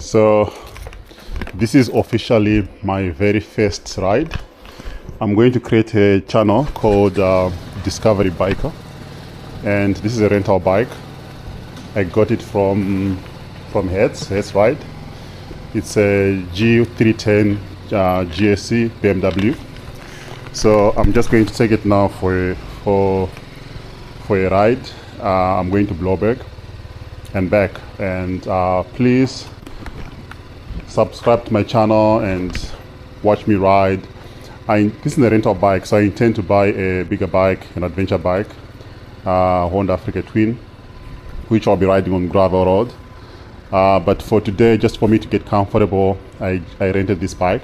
So this is officially my very first ride. I'm going to create a channel called Discovery Biker, and this is a rental bike. I got it from Hertz Ride. It's a G310 GS BMW. So I'm just going to take it now for a ride. I'm going to Blauberg and back, and please subscribe to my channel and watch me ride. This is a rental bike, so I intend to buy a bigger bike, an adventure bike, Honda Africa Twin, which I'll be riding on gravel road. But for today, just for me to get comfortable, I rented this bike.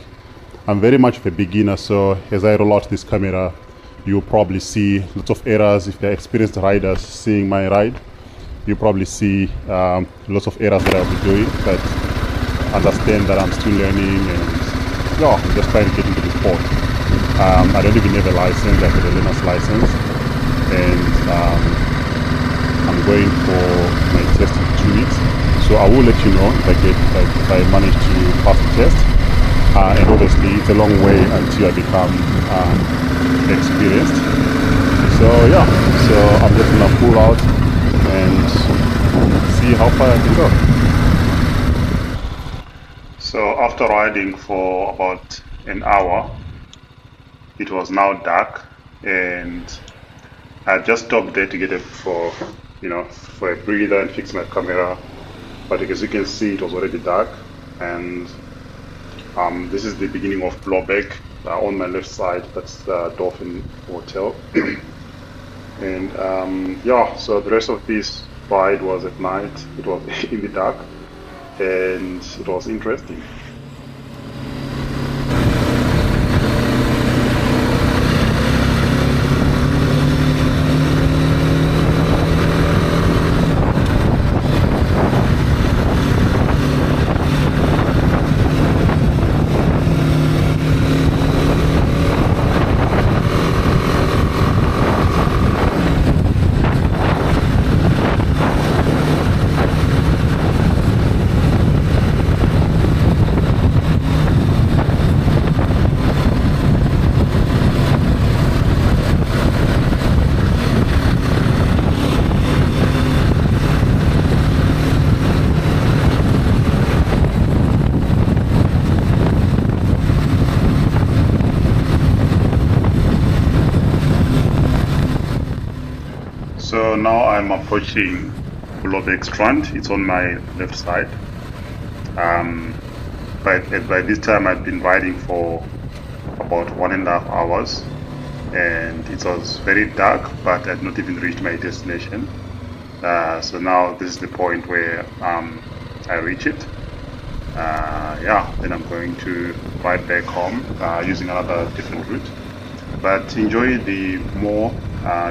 I'm very much of a beginner, so as I roll out this camera, you'll probably see lots of errors. If they're experienced riders seeing my ride, you'll probably see lots of errors that I'll be doing, but understand that I'm still learning, and yeah, I'm just trying to get into the sport. I don't even have a license. I have a learner's license, and I'm going for my test in 2 weeks. So I will let you know if I manage to pass the test. And obviously it's a long way until I become experienced. So yeah, so I'm just gonna pull out and see how far I can go. So after riding for about an hour, it was now dark, and I just stopped there to get for a breather and fix my camera. But as you can see, it was already dark, and this is the beginning of Blauberg. On my left side, that's the Dolphin Hotel. And yeah, so the rest of this ride was at night. It was in the dark, and it was interesting. So now I'm approaching Blauberg Strand. It's on my left side. By this time I'd been riding for about 1.5 hours, and it was very dark, but I'd not even reached my destination. So now this is the point where I reach it. Yeah, then I'm going to ride back home using another different route. But enjoy the more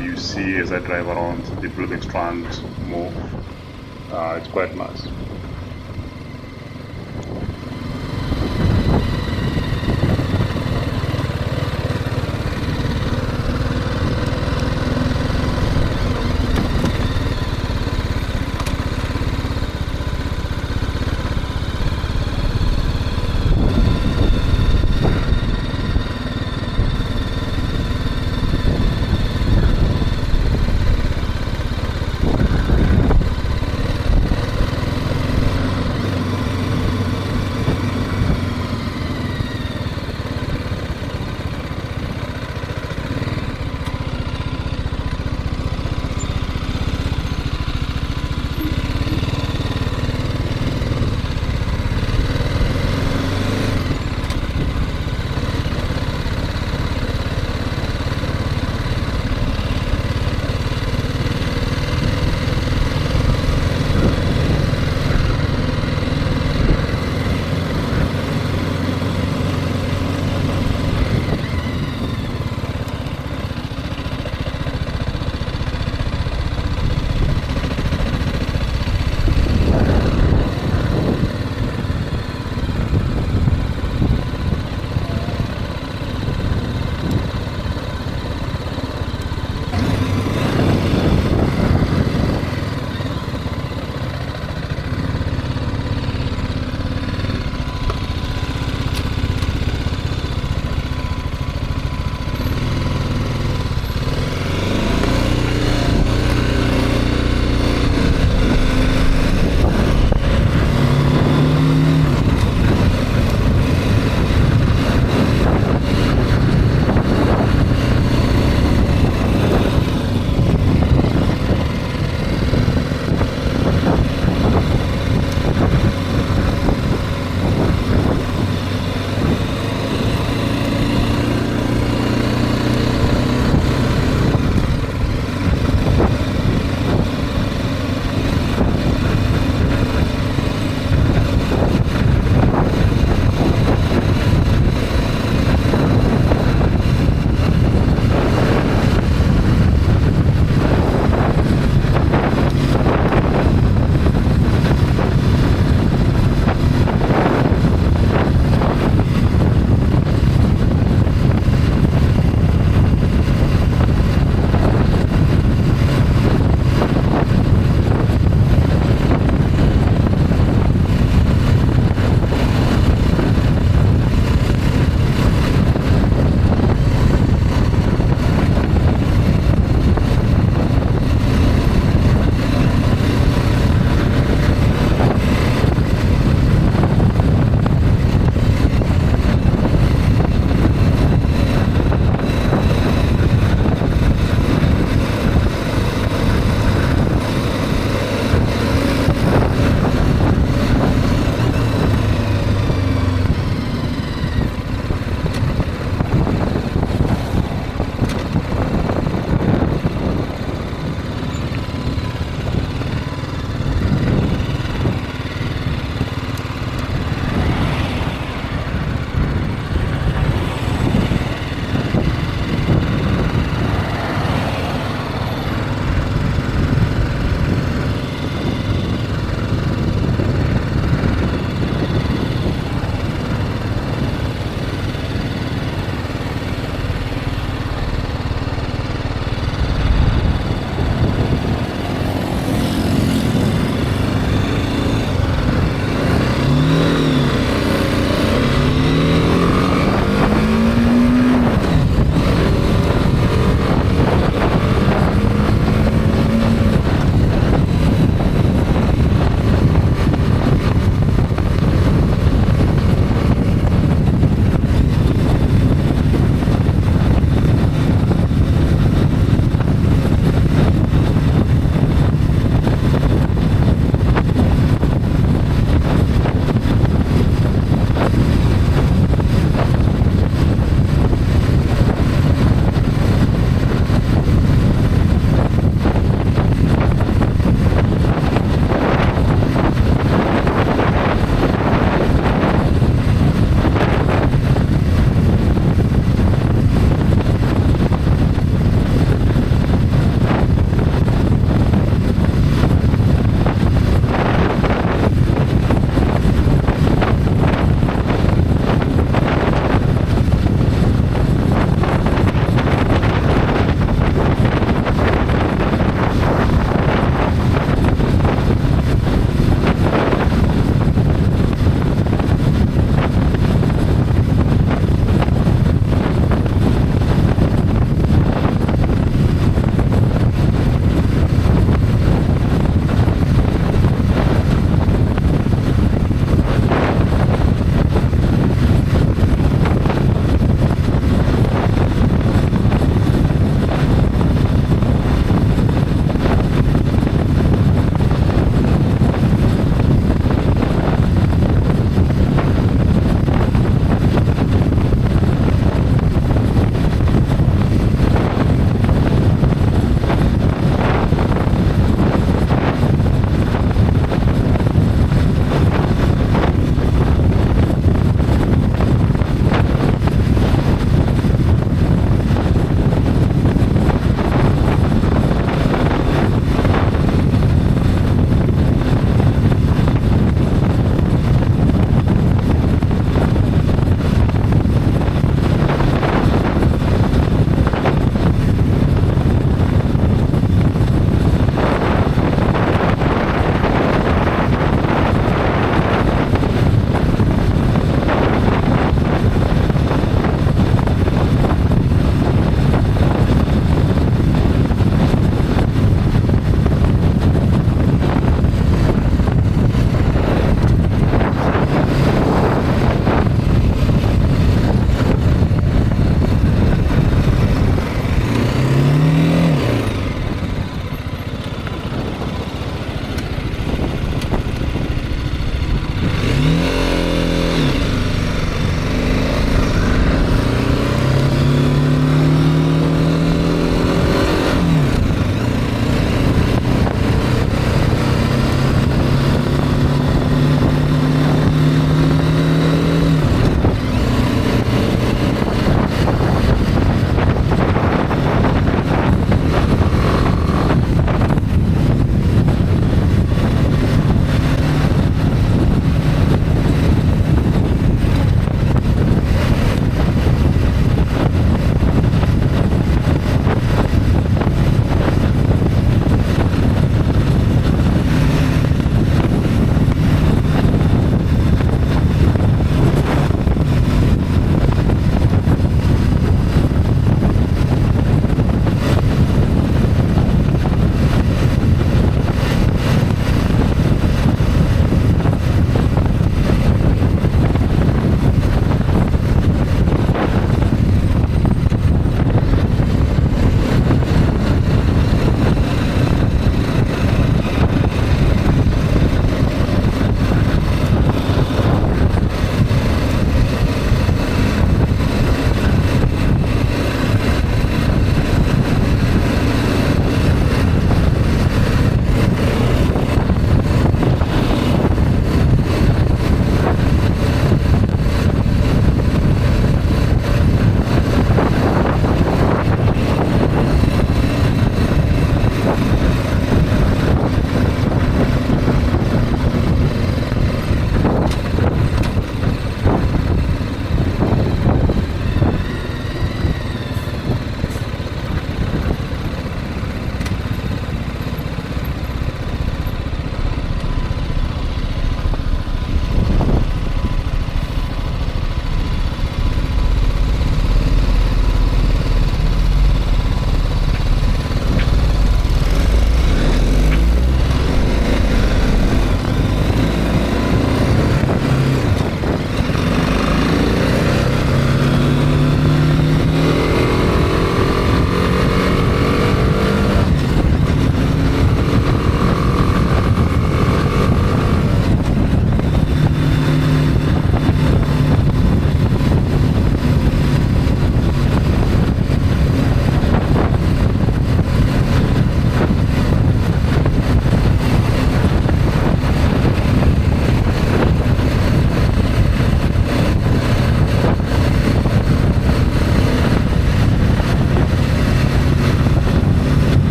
you see as I drive around the Blauberg Strand more. It's quite nice.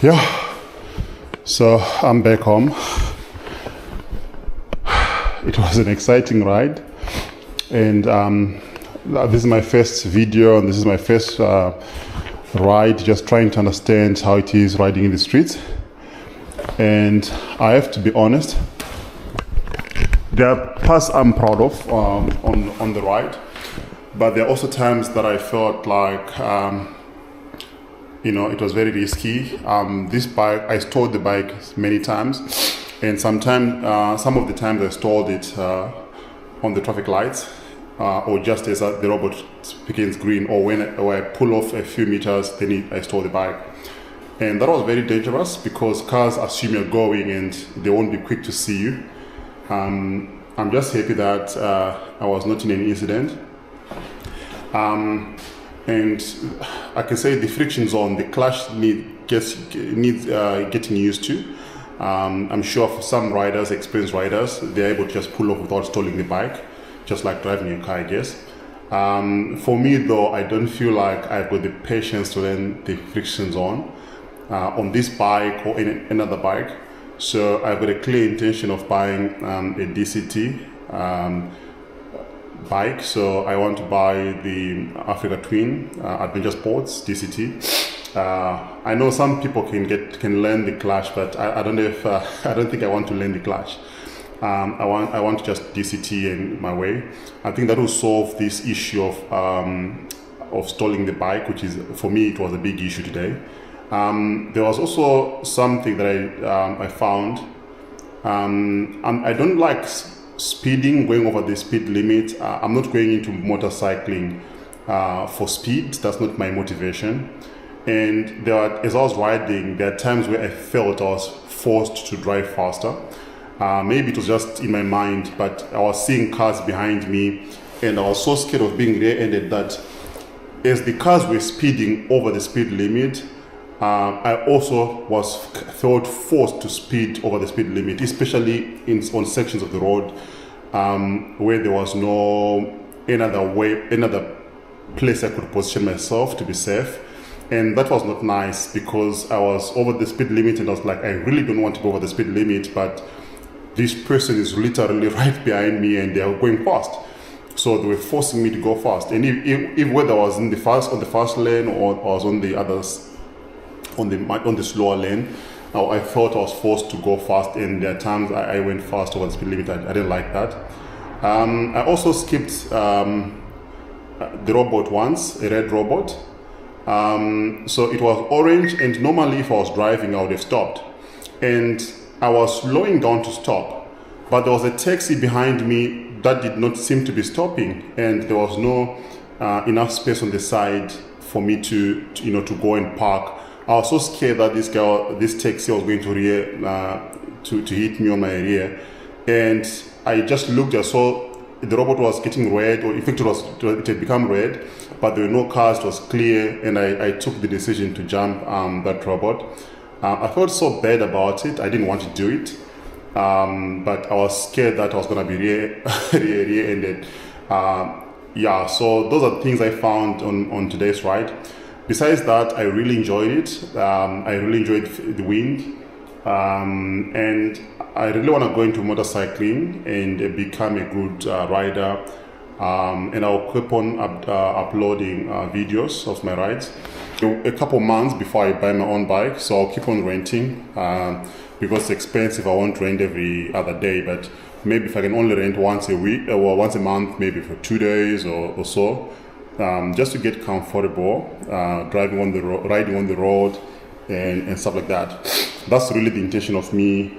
Yeah, so I'm back home. It was an exciting ride, and this is my first video, and this is my first ride, just trying to understand how it is riding in the streets. And I have to be honest, there are parts I'm proud of on the ride, but there are also times that I felt like it was very risky. This bike, I stalled the bike many times, and some of the times I stalled it on the traffic lights, or just as the robot begins green, or when I pull off a few meters, then I stall the bike. And that was very dangerous because cars assume you're going and they won't be quick to see you. I'm just happy that I was not in an incident. And I can say the friction zone, the clutch needs getting used to. I'm sure for some riders, experienced riders, they're able to just pull off without stalling the bike, just like driving a car, I guess. For me though, I don't feel like I've got the patience to learn the friction zone on this bike or in another bike. So I've got a clear intention of buying a DCT bike. So I want to buy the Africa Twin Adventure Sports DCT. I know some people can learn the clutch, but I don't know if I don't think I want to learn the clutch. I want just DCT in my way. I think that will solve this issue of stalling the bike, which is, for me, it was a big issue today. There was also something that I found. I don't like speeding, going over the speed limit. I'm not going into motorcycling for speed. That's not my motivation. And as I was riding, there are times where I felt I was forced to drive faster. Maybe it was just in my mind, but I was seeing cars behind me, and I was so scared of being rear-ended that as the cars were speeding over the speed limit, I also felt forced to speed over the speed limit, especially on sections of the road where there was no another place I could position myself to be safe. And that was not nice because I was over the speed limit, and I was like, I really don't want to go over the speed limit, but this person is literally right behind me and they are going fast. So they were forcing me to go fast. And if whether I was on the fast lane or I was on the others, on the slower lane, I felt I was forced to go fast, and there are times I went fast over the speed limit. I didn't like that. I also skipped the robot once, a red robot. So it was orange, and normally if I was driving, I would have stopped. And I was slowing down to stop, but there was a taxi behind me that did not seem to be stopping, and there was no enough space on the side for me to go and park. I was so scared that this taxi was going to hit me on my rear, and I just looked. I saw the robot was getting red, or in fact it had become red, but there were no cars. It was clear, and I took the decision to jump that robot. I felt so bad about it. I didn't want to do it, but I was scared that I was going to be rear-ended. Yeah, so those are things I found on today's ride. Besides that, I really enjoyed it. I really enjoyed the wind, and I really want to go into motorcycling and become a good rider. And I'll keep on uploading videos of my rides. A couple months before I buy my own bike, so I'll keep on renting because it's expensive. I won't rent every other day, but maybe if I can only rent once a week or once a month, maybe for 2 days or so, just to get comfortable riding on the road and stuff like that. That's really the intention of me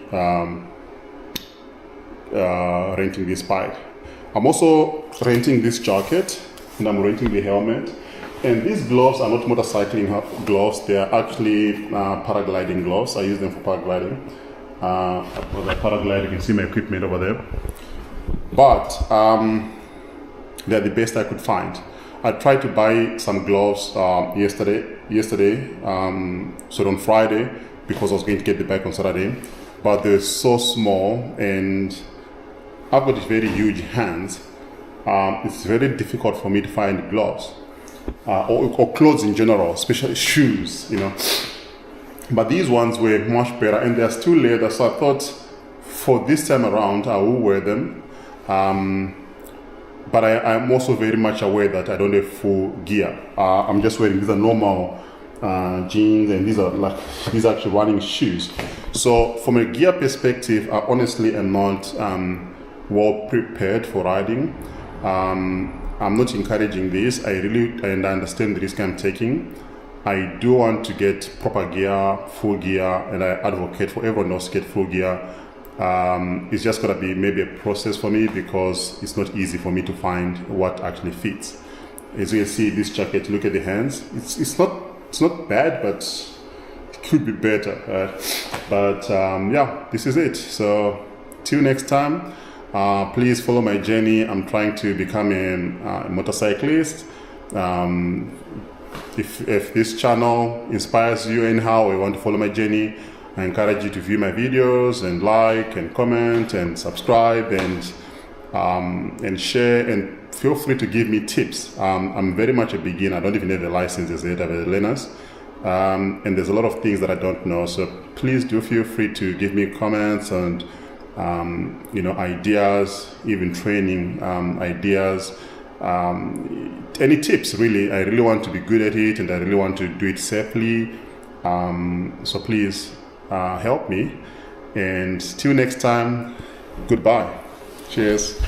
renting this bike. I'm also renting this jacket, and I'm renting the helmet. And these gloves are not motorcycling gloves. They are actually paragliding gloves. I use them for paragliding. For the paragliding, you can see my equipment over there. But they're the best I could find. I tried to buy some gloves yesterday, so on Friday, because I was going to get the bike on Saturday. But they're so small, and I've got very huge hands. It's very difficult for me to find gloves. Or clothes in general, especially shoes, but these ones were much better, and they're still leather, so I thought for this time around I will wear them. But I'm also very much aware that I don't have full gear. I'm just wearing these are normal jeans, and these are actually running shoes. So from a gear perspective, I honestly am not well prepared for riding. I'm not encouraging this. I understand the risk I'm taking. I do want to get proper gear, full gear, and I advocate for everyone else to get full gear. It's just gonna be maybe a process for me because it's not easy for me to find what actually fits. As you can see, this jacket, look at the hands. It's not bad, but it could be better. But yeah, this is it. So till next time, please follow my journey. I'm trying to become a motorcyclist. If this channel inspires you anyhow, or you want to follow my journey, I encourage you to view my videos and like and comment and subscribe and share, and feel free to give me tips. I'm very much a beginner. I don't even have a license as yet. I have a learners, and there's a lot of things that I don't know. So please do feel free to give me comments and ideas, even training ideas. Any tips, really. I really want to be good at it, and I really want to do it safely. So please help me. And till next time, goodbye. Cheers.